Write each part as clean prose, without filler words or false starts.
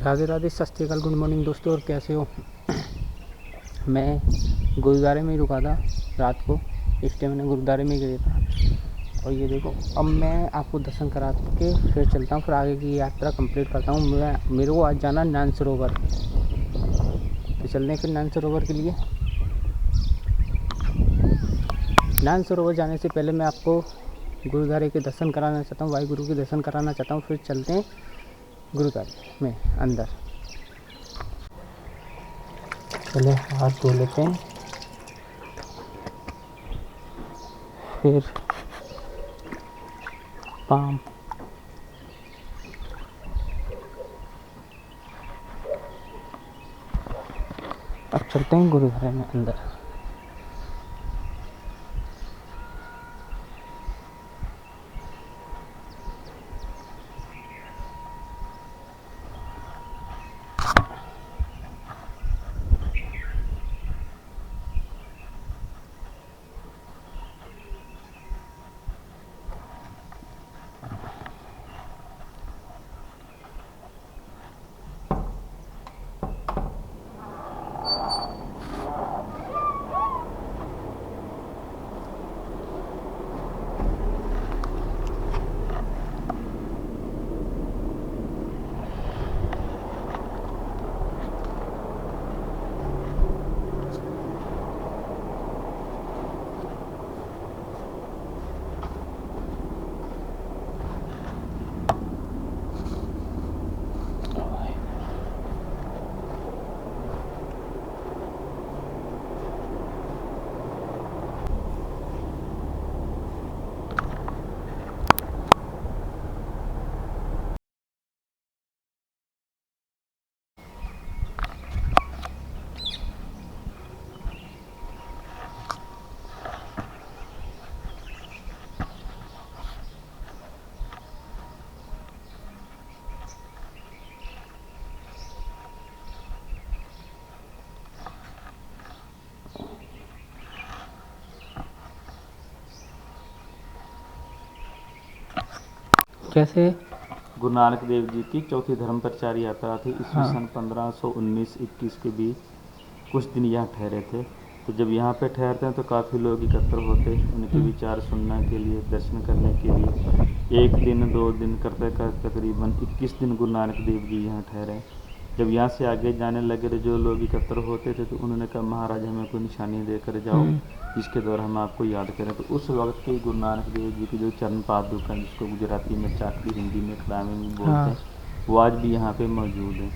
राधे राधे, सत श्री अकाल, good morning दोस्तों। और कैसे हो? मैं गुरुद्वारे में ही रुका था रात को। इस टाइम मैंने गुरुद्वारे में ही गया था। और ये देखो, अब मैं आपको दर्शन करा के फिर चलता हूँ, फिर आगे की यात्रा कंप्लीट करता हूँ। मेरे को आज जाना नैन सरोवर, तो चलने फिर नैन सरोवर के लिए। नैन सरोवर जाने से पहले मैं आपको गुरुद्वारे के दर्शन कराना चाहता हूँ, वाहिगुरु के दर्शन कराना चाहता हूँ। फिर चलते हैं गुरुद्वारे में अंदर। पहले हाथ धो लेते हैं, फिर पाम। अब चलते हैं गुरुद्वारे में अंदर। कैसे? गुरु नानक देव जी की चौथी धर्म प्रचार यात्रा थी। ईस्वी सन 1519-21 के बीच कुछ दिन यहाँ ठहरे थे। तो जब यहाँ पे ठहरते हैं तो काफ़ी लोग एकत्र होते, उनके विचार सुनने के लिए, दर्शन करने के लिए। 1 दिन 2 दिन करते करते तकरीबन 21 दिन गुरु नानक देव जी यहाँ ठहरे। जब यहाँ से आगे जाने लगे तो जो लोग एकत्र होते थे तो उन्होंने कहा, महाराज हमें कोई निशानी देकर जाओ जिसके द्वारा हम आपको याद करें। तो उस वक्त के गुरु नानक देव जी की जो चरण पादुका, जिसको गुजराती में चाकरी, हिंदी में खड़ामी में बोलते हैं, वो आज भी यहाँ पे मौजूद है।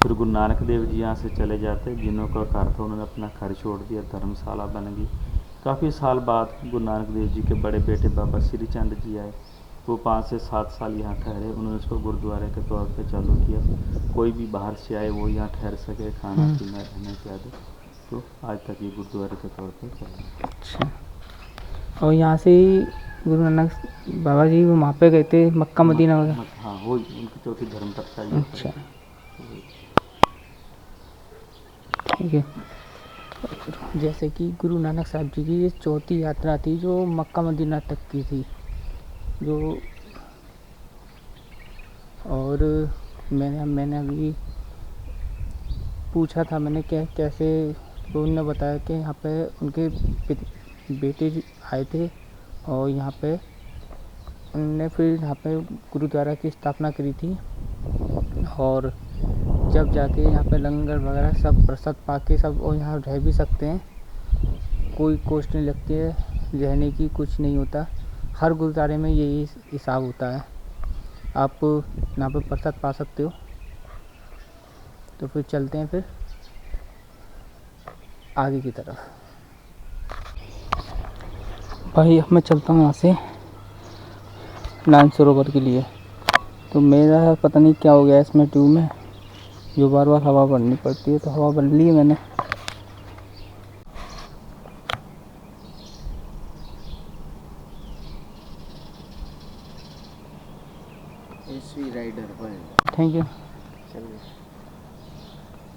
फिर गुरु नानक देव जी यहाँ से चले जाते, जिनों का कार था उन्होंने अपना घर छोड़ दिया, धर्मशाला बन गई। काफ़ी साल बाद गुरु नानक देव जी के बड़े बेटे बाबा श्री चंद जी आए, वो 5 से 7 साल यहाँ ठहरे। उन्होंने इसको गुरुद्वारे के तौर पे चालू किया, कोई भी बाहर से आए वो यहाँ ठहर सके, खाना पीना रहने के आदि। तो आज तक ये गुरुद्वारे के तौर पे चल रहा है। अच्छा। और यहाँ से गुरु नानक बाबा जी वो वहाँ पे गए थे, मक्का मदीना वगैरह? हाँ, वो उनकी चौथी धर्म प्रचार। अच्छा, ठीक है। जैसे कि गुरु नानक साहब जी की ये चौथी यात्रा थी जो मक्का मदीना तक की थी, जो और मैंने अभी पूछा था, मैंने कैसे, तो उन्होंने बताया कि यहाँ पे उनके बेटे आए थे और यहाँ पे उन्होंने फिर यहाँ पे गुरुद्वारा की स्थापना करी थी। और जब जाके यहाँ पे लंगर वगैरह सब प्रसाद पाके सब, और यहाँ रह भी सकते हैं, कोई कॉस्ट नहीं लगती है रहने की, कुछ नहीं होता। हर गुरुद्वारे में यही हिसाब होता है, आप यहाँ पे प्रसाद पा सकते हो। तो फिर चलते हैं फिर आगे की तरफ। भाई अब मैं चलता हूँ यहाँ से नैन सरोवर के लिए। तो मेरा पता नहीं क्या हो गया इसमें ट्यूब में, जो बार बार हवा भरनी पड़ती है, तो हवा भर ली है मैंने। एसवी राइडर पर थैंक यू। चलिए,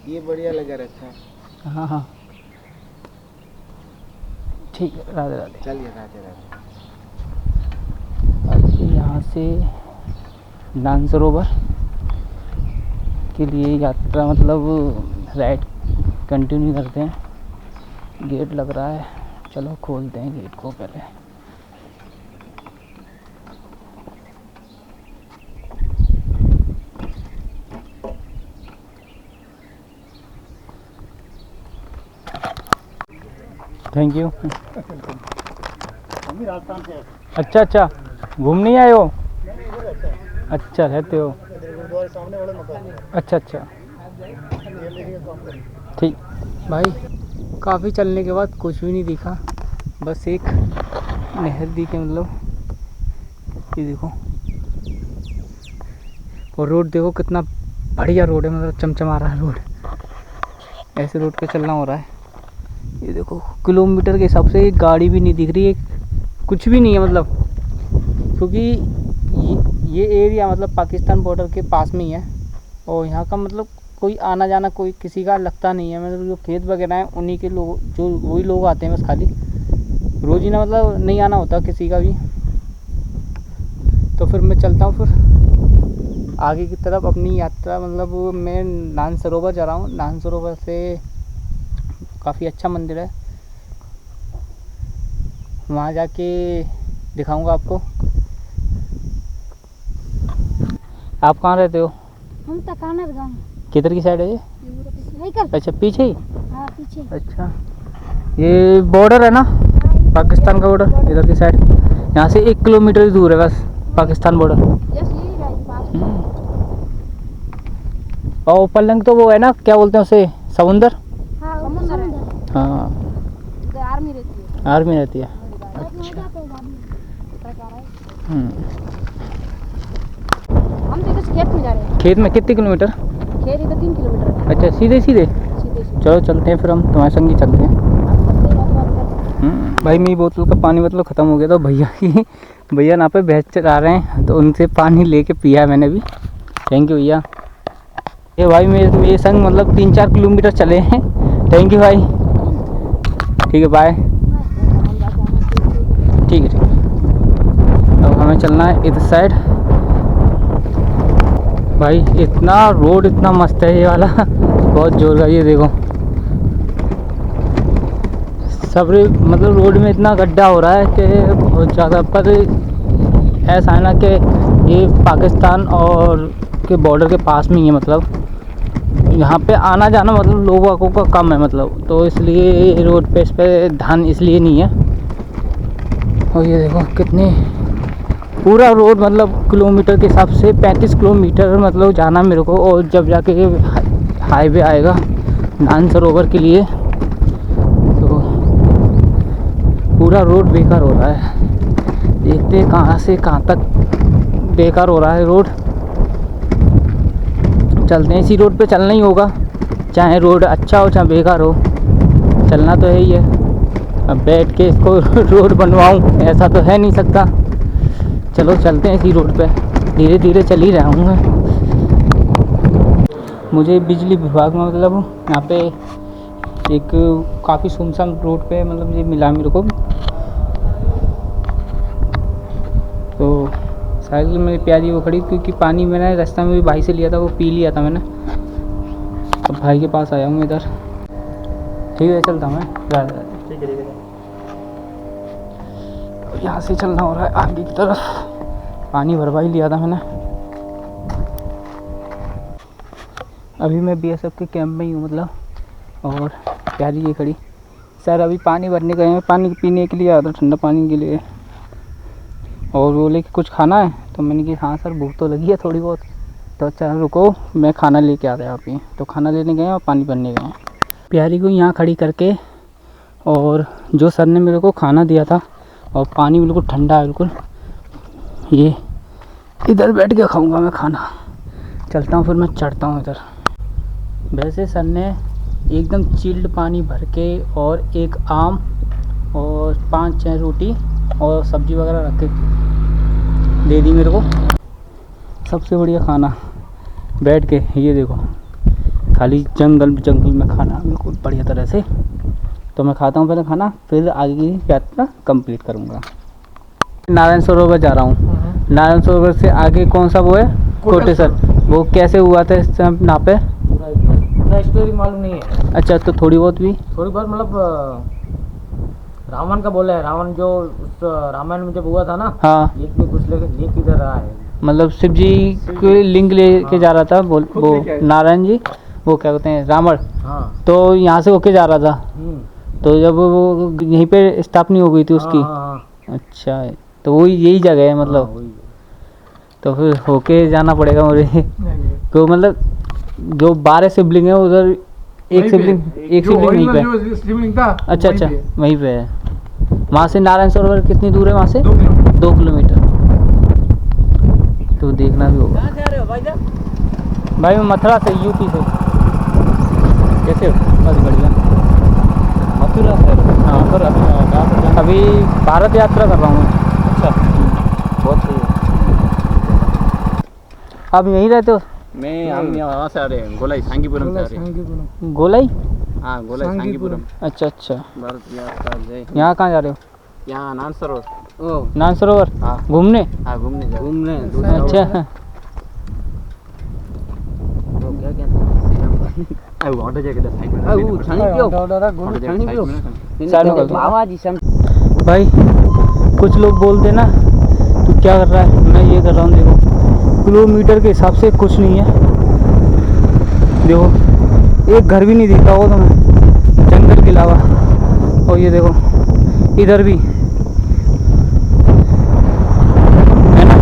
ये बढ़िया लगा रखा है। हाँ हाँ, ठीक है, राधे राधे। चलिए, राधे राधे। अब यहाँ से नैन सरोवर के लिए यात्रा मतलब राइड कंटिन्यू करते हैं। गेट लग रहा है, चलो खोलते हैं गेट को पहले। Thank you. राजस्थान से अच्छा अच्छा, घूमने आए हो? अच्छा, रहते हो? गुरुद्वारे सामने वाले मकान में। अच्छा अच्छा, ठीक। भाई काफ़ी चलने के बाद कुछ भी नहीं दिखा, बस एक नहर दिखे, मतलब ये देखो। और रोड देखो कितना बढ़िया रोड है, मतलब चमचमा रहा है रोड। ऐसे रोड पे चलना हो रहा है। ये देखो किलोमीटर के हिसाब से एक गाड़ी भी नहीं दिख रही है, कुछ भी नहीं है मतलब, क्योंकि ये एरिया मतलब पाकिस्तान बॉर्डर के पास में ही है। और यहाँ का मतलब कोई आना जाना कोई किसी का लगता नहीं है, मतलब जो खेत वगैरह हैं उन्हीं के लोग, जो वही लोग आते हैं बस खाली, रोजीना मतलब नहीं आना होता किसी का भी। तो फिर मैं चलता हूँ फिर आगे की तरफ अपनी यात्रा। मतलब मैं नान सरोवर जा रहा हूँ। नान सरोवर से काफ़ी अच्छा मंदिर है, वहाँ जाके दिखाऊंगा आपको। आप कहाँ रहते हो? हम तकानर गाँव। किधर की साइड है ये? अच्छा, पीछे ही? हाँ पीछे। अच्छा, ये बॉर्डर है ना, पाकिस्तान का बॉर्डर इधर की साइड। यहाँ से 1 किलोमीटर ही दूर है बस पाकिस्तान बॉर्डर। और ऊपर लंग तो वो है ना, क्या बोलते हैं उसे, समुंदर? हाँ समुंदर है। हाँ, आर्मी रहती है। आर्मी रहती है। हम तो इधर खेत में जा रहे हैं। खेत में कितने किलोमीटर? खेत इधर 3 किलोमीटर है। अच्छा, सीधे सीधे? सीधे सीधे। चलो चलते हैं फिर, हम तुम्हारे संग ही चलते हैं। भाई मेरी बोतल का पानी मतलब ख़त्म हो गया, तो भैया ना पे भैंस चरा रहे हैं, तो उनसे पानी लेके पिया है मैंने भी। थैंक यू भैया। ये भाई मेरे संग मतलब 3-4 किलोमीटर चले हैं। थैंक यू भाई। ठीक है, बाय। ठीक है ठीक है। अब हमें चलना है इस साइड। भाई इतना रोड इतना मस्त है ये वाला, बहुत जोर का। ये देखो सब मतलब रोड में इतना गड्ढा हो रहा है कि बहुत ज़्यादा। पर ऐसा है ना कि ये पाकिस्तान और के बॉर्डर के पास में ही है, मतलब यहाँ पे आना जाना मतलब लोगों का कम है, मतलब तो इसलिए रोड पे इस पर ध्यान इसलिए नहीं है। और ये देखो कितने पूरा रोड मतलब किलोमीटर के हिसाब से 35 किलोमीटर मतलब जाना मेरे को। और जब जाके हाईवे आएगा नान सरोवर के लिए, तो पूरा रोड बेकार हो रहा है। देखते हैं कहाँ से कहाँ तक बेकार हो रहा है रोड। चलते हैं, इसी रोड पे चलना ही होगा, चाहे रोड अच्छा हो चाहे बेकार हो, चलना तो है ही है। अब बैठ के इसको रोड बनवाऊँ ऐसा तो है नहीं सकता। चलो चलते हैं इसी रोड पे, धीरे धीरे चल ही रहा हूँ। मुझे बिजली विभाग में मतलब यहाँ पे एक काफ़ी सुनसान रोड पे मतलब ये मिला मेरे को। तो साइकिल मेरी प्यारी वो खड़ी, क्योंकि पानी मैंने रास्ते में भी भाई से लिया था, वो पी लिया था मैंने। अब भाई के पास आया हूँ इधर। ठीक है, चलता मैं। ठीक है। यहाँ से चलना हो रहा है आगे की तरफ। पानी भरवा ही लिया था मैंने। अभी मैं BSF के कैंप में ही हूँ मतलब। और प्यारी ये खड़ी सर अभी पानी भरने गए हैं, पानी पीने के लिए आया था, ठंडा पानी के लिए। और वो लेके कुछ खाना है, तो मैंने कहा हाँ सर भूख तो लगी है थोड़ी बहुत, तो चल रुको मैं खाना लेके आता है आप ही। तो खाना लेने गए और पानी भरने गए हैं। प्यारी को यहाँ खड़ी करके, और जो सर ने मेरे को खाना दिया था और पानी बिल्कुल ठंडा है बिल्कुल, ये इधर बैठ के खाऊंगा मैं खाना। चलता हूँ फिर मैं चढ़ता हूँ इधर। वैसे सर ने एकदम चिल्ड पानी भर के और एक आम और 5-6 रोटी और सब्जी वगैरह रख के दे दी मेरे को। सबसे बढ़िया खाना बैठ के, ये देखो खाली जंगल में खाना बिल्कुल बढ़िया तरह से। तो मैं खाता हूँ पहले खाना, फिर आगे की यात्रा कंप्लीट करूँगा। नारायण सरोवर जा रहा हूँ। नारायण सरोवर से आगे कौन सा वो है? कोटेश्वर। वो कैसे हुआ था इस यहाँ पे? पूरा स्टोरी मालूम नहीं है। अच्छा, तो थोड़ी बहुत भी? थोड़ी बहुत मतलब रावण का बोला है। रावण जो उस रामायण में जब हुआ था ना, हाँ, लेक में घुस लेके लेक किधर रहा है। मतलब शिव जी के लिंग लेके हाँ। जा रहा था वो नारायण जी, वो क्या कहते हैं, रावण। हाँ। तो यहाँ से होके जा रहा था, हम्म। तो जब वो यहीं पे स्थापना हो गई थी उसकी। हाँ, हाँ, अच्छा, तो वो यही जगह है हाँ, मतलब। वही है। तो फिर होके जाना पड़ेगा मुझे। तो मतलब जो 12 शिवलिंग है उधर एक शिवलिंग नहीं पे। शिवलिंग था अच्छा वहीं अच्छा, पे है। वहीं पे है। वहाँ से नारायण सरोवर कितनी दूर है वहाँ से? 2 किलोमीटर। 2 किलोमीटर। तो देखना भी होगा। कहाँ से आ रहे हो भाई साहब? भाई मैं मथुरा से, यूपी से। कैसे हो? बस बढ़िया। मथुरा से? हाँ सर अभी भारत यात्रा कर रहा हूँ। अच्छा, बहुत सही है। आप यहीं रहते हो? हम यहाँ से आ रहे हैं, गोलाई सांगीपुरम से आ रहे हैं। गोलाई? हाँ, गोलाई सांगीपुरम। अच्छा अच्छा, भारत यात्रा जय। यहाँ कहाँ जा रहे हो? यहाँ नान सरोवर। ओ नान सरोवर हाँ। घूमने? हाँ, घूमने अच्छा, क्या क्या ऑटो जाके साइड में वो छानी क्यों छानी क्यों साइड में कर दो। बाबा जी सम भाई कुछ लोग बोलते ना तू क्या कर रहा है, मैं ये कर रहा हूँ। देखो किलोमीटर के हिसाब से कुछ नहीं है। देखो एक घर भी नहीं दिखता होगा तुम्हें जंगल के अलावा। और ये देखो इधर भी है ना।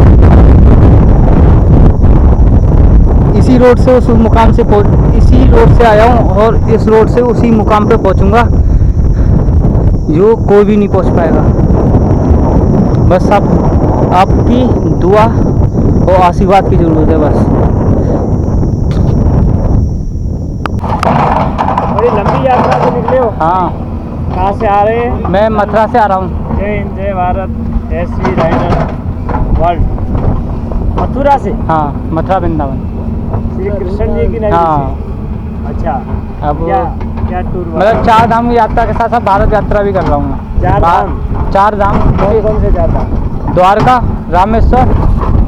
इसी रोड से उस मुकाम से इसी रोड से आया हूँ और इस रोड से उसी मुकाम पे पहुँचूँगा जो कोई भी नहीं पहुँच पाएगा। बस आपकी दुआ और आशीर्वाद की ज़रूरत है बस। बड़ी लंबी यात्रा से निकले हो? हाँ, कहाँ से आ रहे हैं? मैं मथुरा से आ रहा हूँ। जय हिंद, जय Bharat, SV rider world. Mathura से? हाँ, मथुरा वृंदावन। श्री कृष्ण जी की नगरी हाँ। से। अच्छा, अब क्या क्या टूर हुआ? मतलब 4 धाम की यात्रा के साथ साथ भारत यात्रा भी कर रहा हूँ मैं। 4 धाम? 4 धाम। कौन कौन से जाता? द्वारका, रामेश्वर,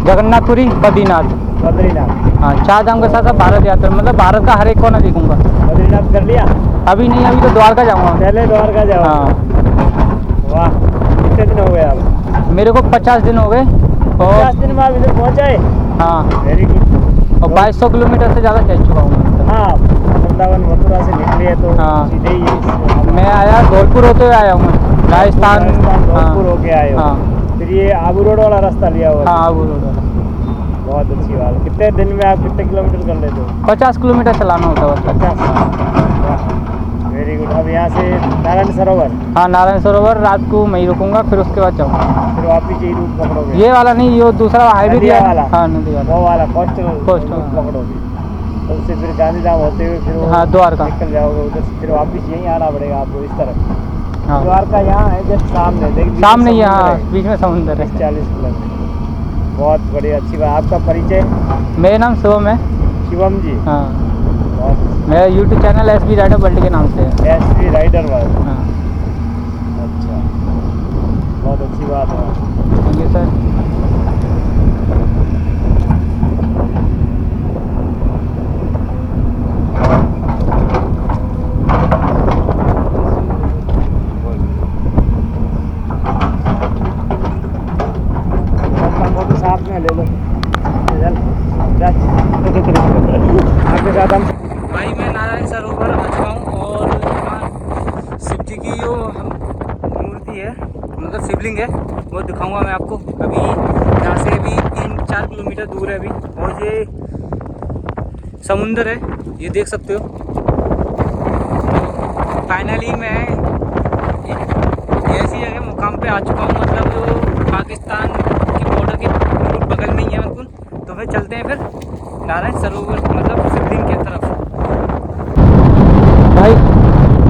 जगन्नाथपुरी, बद्रीनाथ। बद्रीनाथ। हाँ, 4 धाम के साथ साथ भारत यात्रा, मतलब भारत का हर एक कोना देखूंगा। बद्रीनाथ कर लिया? अभी नहीं, अभी तो द्वारका जाऊँगा। पहले द्वारका जाओ। हाँ, वाह, कितने दिन हो गए अब? मेरे को 50 दिन हो गए। 50 दिन में आप इधर पहुँचे? हाँ, वेरी गुड। और 2200 किलोमीटर से ज़्यादा चल चुका हूँ मैं। हाँ, वृंदावन मथुरा से निकले है तो हाँ। सीधे ही मैं आया धौलपुर होते हुए आया हूँ, राजस्थान। धौलपुर होके आए हो। हाँ फिर ये आबू रोड वाला रास्ता लिया हुआ? हाँ, वो रोड वाला। बहुत अच्छी बात है। कितने दिन में आप कितने किलोमीटर कर लेते हो? 50 किलोमीटर चलाना होता है बस। 50। Very good. अब यहाँ से नारायण सरोवर? हाँ, नारायण सरोवर रात को मैं ही रुकूंगा, फिर उसके बाद जाऊँगा। फिर वापिस यही रूट पकड़ोगे? ये वाला नहीं, ये दूसरा हाईवे नदिया दिया वाला? हाँ, नदी वाला। वो वाला कोस्टल कोस्टल, रूट हाँ। पकड़ोगे तो उससे फिर गांधीधाम होते हुए फिर वो हाँ, द्वारका। निकल जाओगे उधर से। फिर वापिस यहीं आना पड़ेगा आपको इस तरफ। हाँ, द्वारका यहाँ है जस्ट सामने, देख सामने ही, हाँ, बीच में समुंदर है। 40 किलोमीटर। बहुत बढ़िया, अच्छी बात। आपका परिचय? मेरा नाम शिवम है। शिवम जी? हाँ, बहुत मेरा YouTube channel SB rider world के नाम से है। SV rider world. हाँ, अच्छा, बहुत अच्छी बात है। Thank you sir. फोटो साथ में ले लो। आपके साथ हम भाई मैं नारायण सरोवर आ चुका हूँ और वहाँ शिव जी की जो मूर्ति है, मतलब शिवलिंग है, वो दिखाऊंगा मैं आपको। अभी यहाँ से भी 3-4 किलोमीटर दूर है अभी, और ये समुंदर है, ये देख सकते हो। फाइनली मैं ऐसी जगह मुकाम पे आ चुका हूँ, मतलब जो पाकिस्तान की बॉर्डर के बिल्कुल बगल में ही है बिल्कुल। तो फिर चलते हैं फिर नारायण सरोवर, मतलब शिवलिंग की तरफ। भाई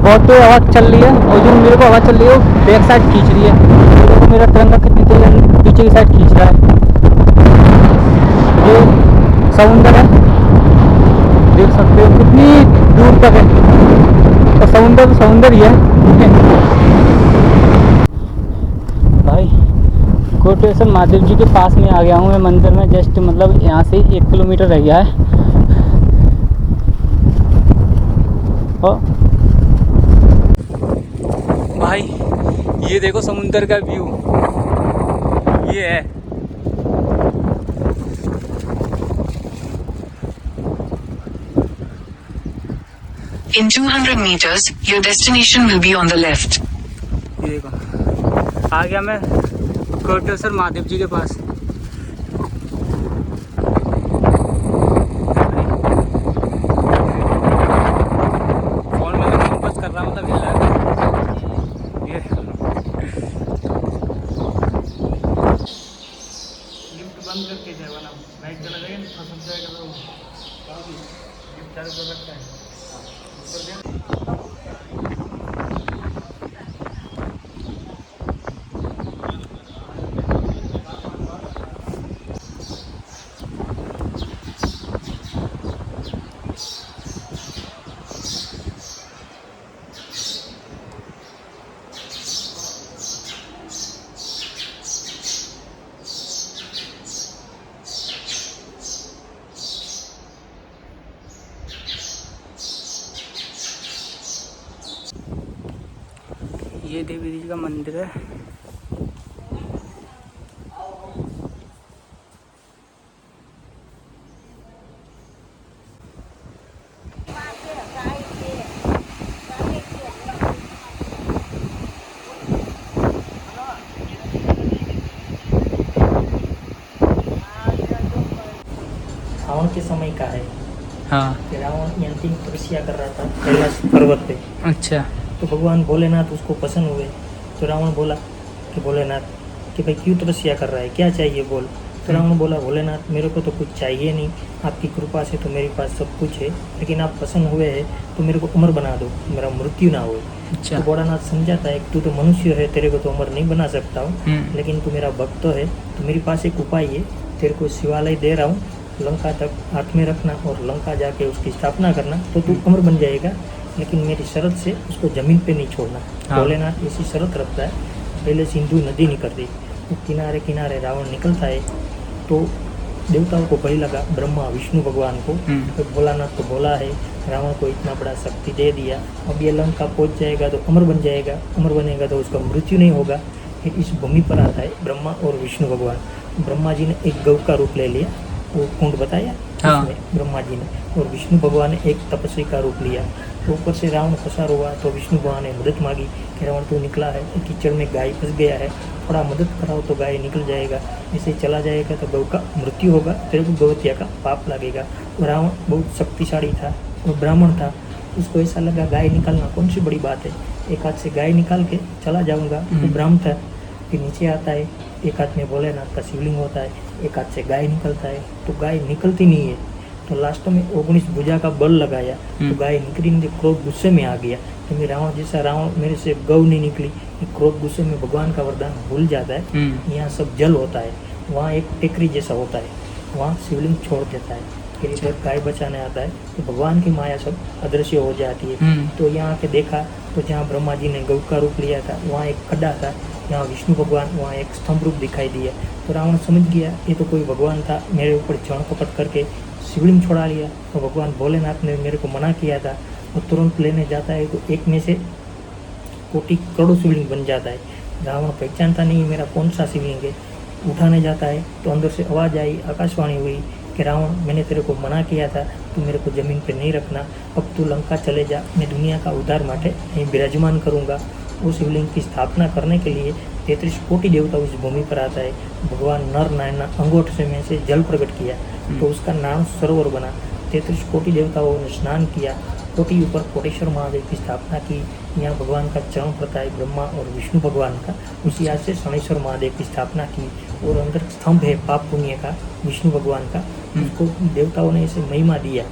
बहुत तो हवा चल रही है, और जो मेरे को हवा चल रही है वो बैक साइड खींच रही है। तो मेरा तिरंगा कितनी तेज पीछे की साइड खींच रहा है। जो समुंदर है देख सकते हो कितनी दूर तक है, और समुंदर तो समुंदर ही है। भाई कोटेश्वर महादेव जी के पास में आ गया हूँ मैं मंदिर में। जस्ट मतलब यहाँ से 1 किलोमीटर रह गया है। और भाई ये देखो समुंदर का व्यू, ये है। In 200 meters, your destination will be on the left. ये देखो आ गया मैं कोटेश्वर महादेव जी के पास। फोन में तो बस कर रहा मतलब हिल रहा है। ये लिफ्ट बंद करके जाए वरना लाइट चला जाएगा ना, फंस जाएगा तो लिफ्ट चालू कर रखता है। ये देवी जी का मंदिर है। रावण के समय का है हाँ कि रावण यहाँ अंतिम तपस्या कर रहा था कैलाश पर्वत पे। अच्छा। तो भगवान भोलेनाथ उसको पसंद हुए। तो रावण बोला कि भोलेनाथ कि भाई क्यों तपस्या कर रहा है, क्या चाहिए बोल। तो रावण बोला भोलेनाथ मेरे को तो कुछ चाहिए नहीं, आपकी कृपा से तो मेरे पास सब कुछ है, लेकिन आप पसंद हुए हैं तो मेरे को अमर बना दो, मेरा मृत्यु ना हो। अच्छा। तो भोलेनाथ समझाता है तू तो मनुष्य है, तेरे को तो अमर नहीं बना सकता हूँ, लेकिन तू मेरा भक्त है तो मेरे पास एक उपाय है, तेरे को शिवालय दे रहा हूँ, लंका तक हाथ में रखना और लंका जाके उसकी स्थापना करना तो तू अमर बन जाएगा, लेकिन मेरी शर्त से उसको जमीन पे नहीं छोड़ना। हाँ। भोलेनाथ ऐसी शर्त रखता है। पहले सिंधु नदी निकलती, तो किनारे किनारे रावण निकलता है। तो देवताओं को भय लगा, ब्रह्मा विष्णु भगवान को। तो भोलानाथ तो बोला है रावण को इतना बड़ा शक्ति दे दिया, अब ये लंका पहुंच जाएगा तो अमर बन जाएगा, अमर बनेगा तो उसका मृत्यु नहीं होगा। फिर इस भूमि पर आता है ब्रह्मा और विष्णु भगवान। ब्रह्मा जी ने एक गौ का रूप ले लिया, वो कुंड बताया हाँ। उसमें ब्रह्मा जी ने, और विष्णु भगवान ने एक तपस्वी का रूप लिया। तो ऊपर से रावण पसार हुआ तो विष्णु भगवान ने मदद मांगी कि रावण तू निकला है, कीचड़ में गाय फंस गया है, थोड़ा मदद कराओ तो गाय निकल जाएगा, ऐसे चला जाएगा तो गौ का मृत्यु होगा, तेरे को गौहत्या का पाप लगेगा। तो रावण बहुत शक्तिशाली था और ब्राह्मण था, उसको ऐसा लगा गाय निकालना कौन सी बड़ी बात है, एक हाथ से गाय निकाल के चला जाऊंगा। वो ब्राह्मण था। फिर नीचे आता है, एक हाथ में भोलेनाथ का शिवलिंग होता है, एक हाथ से गाय निकलता है, तो गाय निकलती नहीं है। तो लास्ट में 19 भुजा का बल लगाया तो गाय निकली नहीं, क्रोध गुस्से में आ गया कि मैं रावण जैसा, रावण मेरे से गौ नहीं निकली। क्रोध गुस्से में भगवान का वरदान भूल जाता है। यहाँ सब जल होता है, वहाँ एक टेकरी जैसा होता है, वहाँ शिवलिंग छोड़ देता है। फिर इधर गाय बचाने आता है तो भगवान की माया सब अदृश्य हो जाती है। तो यहाँ के देखा तो जहाँ ब्रह्मा जी ने गौ का रूप लिया था वहाँ एक खड्डा था, यहाँ विष्णु भगवान, वहाँ एक स्तंभ रूप दिखाई दिया। तो रावण समझ गया ये तो कोई भगवान था, मेरे ऊपर जड़ कपट करके शिवलिंग छोड़ा लिया। तो भगवान भोलेनाथ ने मेरे को मना किया था। वो तुरंत लेने जाता है तो एक में से कोटि करोड़ों शिवलिंग बन जाता है। रावण पहचानता नहीं मेरा कौन सा शिवलिंग है। उठाने जाता है तो अंदर से आवाज़ आई, आकाशवाणी हुई कि रावण मैंने तेरे को मना किया था, तू मेरे को ज़मीन पे नहीं रखना, अब तू लंका चले जा, मैं दुनिया का उद्धार माटे यहीं विराजमान करूँगा। उस शिवलिंग की स्थापना करने के लिए 33 कोटि देवता उस भूमि पर आता है। भगवान नर नारायण अंगूठ से में से जल प्रकट किया तो उसका नाम सरोवर बना। 33 कोटि देवताओं ने स्नान किया, कोटि ऊपर कोटेश्वर महादेव की स्थापना की। यहाँ भगवान का चरण पड़ता है ब्रह्मा और विष्णु भगवान का, उसी आज से शनेश्वर महादेव की स्थापना की। और अंदर स्तंभ है पाप पुण्य का विष्णु भगवान का, उसको देवताओं ने ऐसे महिमा दिया।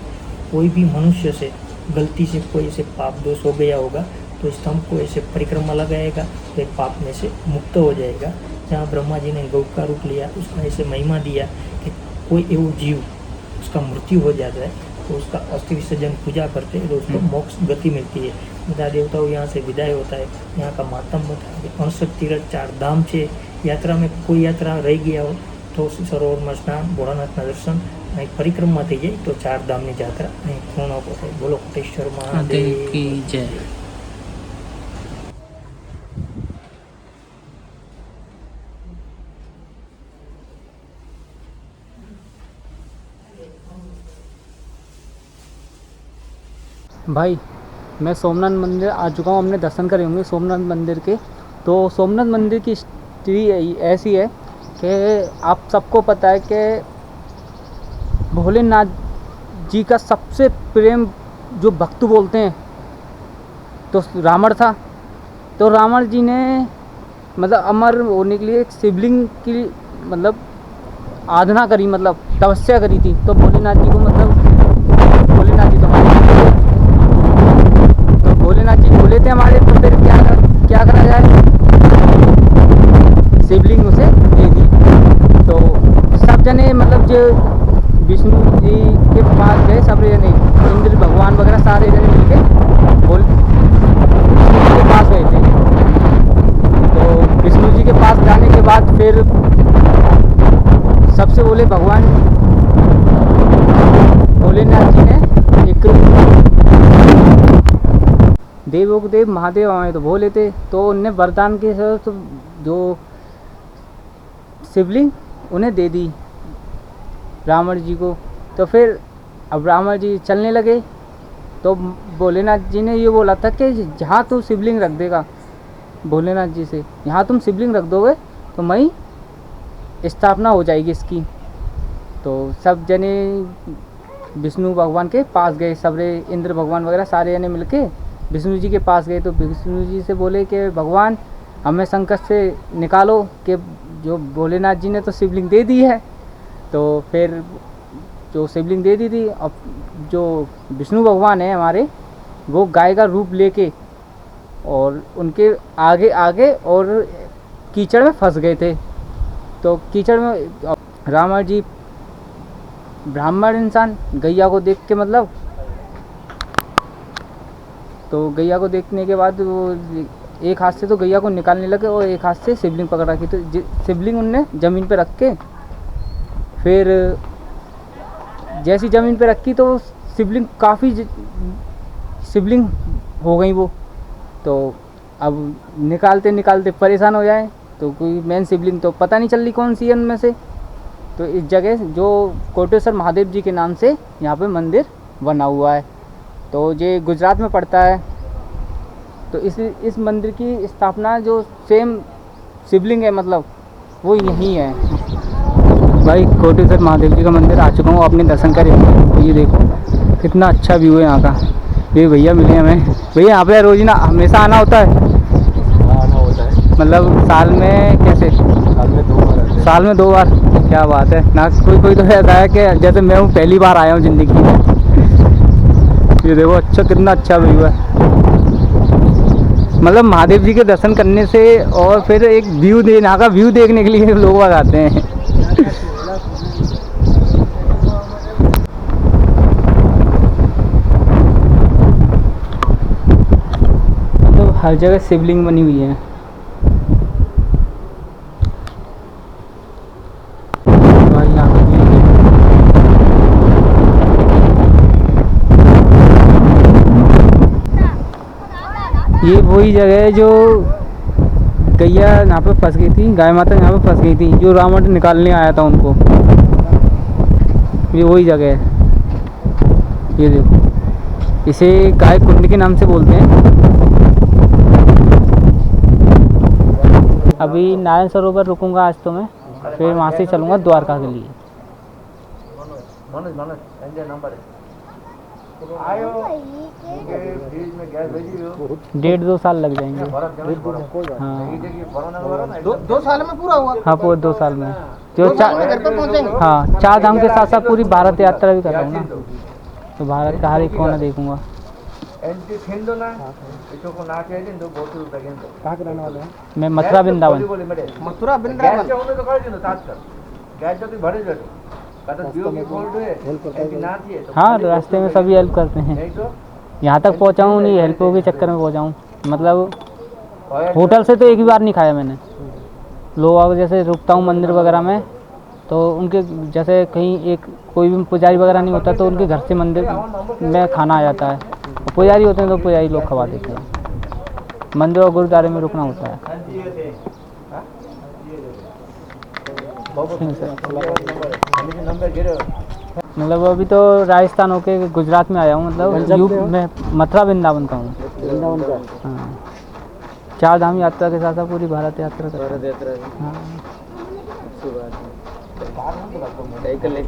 कोई भी मनुष्य से गलती से कोई ऐसे पाप दोष हो गया होगा तो स्तंभ को ऐसे परिक्रमा लगाएगा तो एक पाप में से मुक्त हो जाएगा। जहाँ ब्रह्मा जी ने गौ का रूप लिया उसका ऐसे महिमा दिया कि कोई एवं जीव उसका मृत्यु हो जाता है तो उसका अस्थि विसर्जन पूजा करते हैं तो उसको मोक्ष गति मिलती है। બધા દેવતાઓ यहाँ से विदाई होता है। यहाँ का मातम बता है 68 तीर्थ 4 धाम છે। यात्रा में कोई यात्रा रही गया हो तो सरोवर में स्नान, भोलानाथ दर्शन અને પરિક્રમા થઈ જાય તો 4 ધામની યાત્રા અહીં પૂર્ણ થાય. બોલો કોટેશ્વર મહાદેવ की जय. भाई मैं सोमनाथ मंदिर आ चुका हूँ, हमने दर्शन करे होंगे सोमनाथ मंदिर के. तो सोमनाथ मंदिर की स्थिति ऐसी है कि आप सबको पता है कि भोलेनाथ जी का सबसे प्रेम जो भक्त बोलते हैं तो रावण था. तो रावण जी ने मतलब अमर होने के लिए एक शिवलिंग की मतलब आराधना करी, मतलब तपस्या करी थी. तो भोलेनाथ जी को मतलब भोलेनाथ जी तो भोलेनाथ जी बोले थे हमारे. तो फिर क्या करा जाए, शिवलिंग उसे दे दी. तो सब जने मतलब जो विष्णु जी के पास गए, सब जने इंद्र भगवान वगैरह सारे जने मिलके विष्णु जी के पास गए थे. तो विष्णु जी के पास जाने के बाद फिर सबसे बोले भगवान भोलेनाथ जी ने एक देवों के देव महादेव आए तो भोले थे. तो उनने वरदान के साथ जो शिवलिंग उन्हें दे दी रावण जी को. तो फिर अब रावण जी चलने लगे तो भोलेनाथ जी ने ये बोला था कि जहाँ तू शिवलिंग रख देगा, भोलेनाथ जी से यहाँ तुम शिवलिंग रख दोगे तो वहीं स्थापना हो जाएगी इसकी. तो सब जने विष्णु भगवान के पास गए, सबरे इंद्र भगवान वगैरह सारे जने मिलके विष्णु जी के पास गए. तो विष्णु जी से बोले कि भगवान हमें संकट से निकालो, कि जो भोलेनाथ जी ने तो शिवलिंग दे दी है. तो फिर जो शिवलिंग दे दी थी, अब जो विष्णु भगवान है हमारे वो गाय का रूप लेके और उनके आगे आगे और कीचड़ में फंस गए थे. तो कीचड़ में रावण जी ब्राह्मण इंसान गैया को देख के मतलब तो गैया को देखने के बाद वो एक हाथ से तो गैया को निकालने लगे और एक हाथ से शिवलिंग पकड़ रखी. तो शिवलिंग उनने ज़मीन पे रख के फिर जैसी ज़मीन पे रखी तो शिवलिंग काफ़ी शिवलिंग हो गई वो. तो अब निकालते निकालते परेशान हो जाए तो कोई मेन शिवलिंग तो पता नहीं चल रही कौन सी है उनमें से. तो इस जगह जो कोटेश्वर महादेव जी के नाम से यहाँ पे मंदिर बना हुआ है. तो ये गुजरात में पड़ता है. तो इस मंदिर की स्थापना जो सेम शिवलिंग है मतलब वो यहीं है. भाई कोटेश्वर महादेव जी का मंदिर आ चुका हूँ, आपने दर्शन करे. ये देखो कितना अच्छा व्यू है यहाँ का. ये भैया मिले हमें. भैया यहाँ पे रोज ना हमेशा आना होता है? आना होता है मतलब साल में कैसे? साल में 2 बार. क्या बात है ना. कोई तो ऐसा है कि जैसे मैं हूँ पहली बार आया हूँ ज़िंदगी में. ये देखो अच्छा कितना अच्छा व्यू है. मतलब महादेव जी के दर्शन करने से और फिर एक व्यू यहाँ का व्यू देखने के लिए लोग आते हैं. तो हर जगह शिवलिंग बनी हुई है. ये वही जगह है जो गैया यहाँ पे फंस गई थी, गाय माता यहाँ पे फंस गई थी, जो रावण निकालने आया था उनको. ये वही जगह है. ये देखो इसे गाय कुंड के नाम से बोलते हैं. अभी नारायण सरोवर रुकूंगा आज तो मैं, फिर वहाँ से चलूँगा द्वारका के लिए. 1.5-2 साल लग जाएंगे. हाँ 2 साल में पूरा हुआ? हाँ पूरे 2 साल में. जो घर पे पहुंचेंगे? हाँ 4 धाम के साथ साथ पूरी भारत यात्रा भी कर रहा हूँ ना. तो भारत का हर एक कोना देखूंगा. कहाँ के रहने वाले हैं? मैं मथुरा वृंदावन. मथुरा वृंदावन. हाँ रास्ते में सभी हेल्प करते हैं. यहाँ तक पहुँचा हूँ नहीं हेल्पों के चक्कर में पहुँचा हूँ. मतलब होटल से तो एक ही बार नहीं खाया मैंने. लोग जैसे रुकता हूँ मंदिर वगैरह में, तो उनके जैसे कहीं एक कोई भी पुजारी वगैरह नहीं होता तो उनके घर से मंदिर में खाना आ जाता है, और पुजारी होते हैं तो पुजारी लोग खवा देते हैं। मंदिर और गुरुद्वारे में रुकना होता है। मतलब अभी तो राजस्थान होके गुजरात में आया हूँ, मतलब यूपी में मथुरा वृंदावन का हूँ। हाँ, 4 धाम यात्रा के साथ साथ पूरी भारत यात्रा कर। हाँ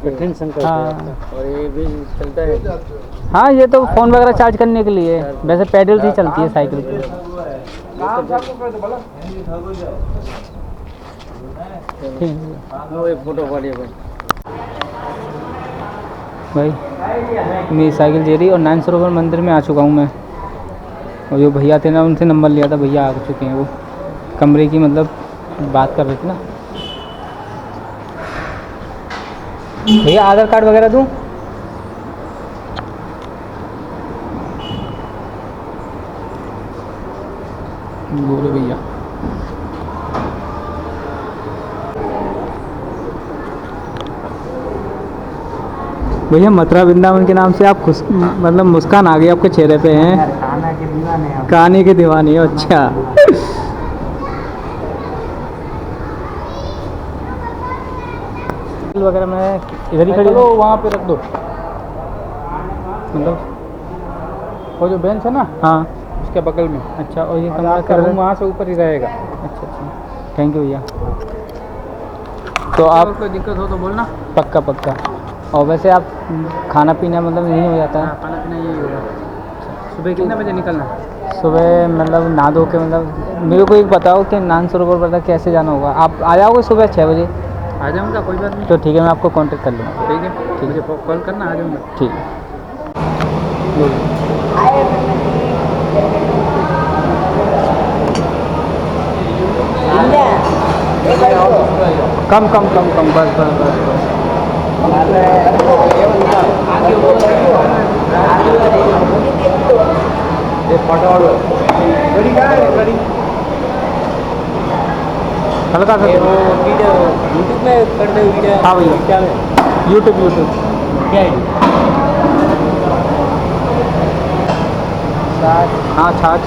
कठिन संकल्प है आपका। और ये भी चलता है। हाँ, ये तो फ़ोन वगैरह चार्ज करने के लिए, वैसे पैडल से चलती है साइकिल पे। ठीक वो एक फोटो वाली भाई, मेरी साइकिल दे रही और 9 सरोवर मंदिर में आ चुका हूँ मैं। और जो भैया थे ना, उनसे नंबर लिया था, भैया आ चुके हैं। वो कमरे की मतलब बात कर रहे थे ना। भैया आधार कार्ड वगैरह दूँ? बोलो भैया। भैया मथुरा वृंदावन के नाम से आप खुश, मतलब मुस्कान आ गई आपके चेहरे पे हैं। कहानी के दीवाने हो। अच्छा। वगैरह मैं इधर ही खड़ी, वहाँ पे रख दो। मतलब वो जो बेंच है ना, हाँ। उसके बगल में। अच्छा, और ये कमरा आपका रूम वहाँ से ऊपर ही रहेगा। अच्छा अच्छा, थैंक यू भैया। तो आप कोई दिक्कत हो तो बोलना। पक्का पक्का। और वैसे आप खाना पीना मतलब नहीं हो जाता है? खाना पीना यही होगा। सुबह कितने बजे निकलना है? सुबह मतलब नहा धो के, मतलब मेरे को एक बताओ कि 9 सरोवर पर कैसे जाना होगा। आप आ जाओगे सुबह 6 बजे? आ जाऊँगा, कोई बात नहीं। तो ठीक है, मैं आपको कांटेक्ट कर लूँगा। ठीक है, मुझे कॉल करना, आ जाऊँगा। ठीक है। कम कम कम कम, बस बस बस बस। हल्का सा यूट्यूब में कर दे वीडियो। हाँ भैया, क्या है? यूट्यूब क्या है? हाँ, छाछ।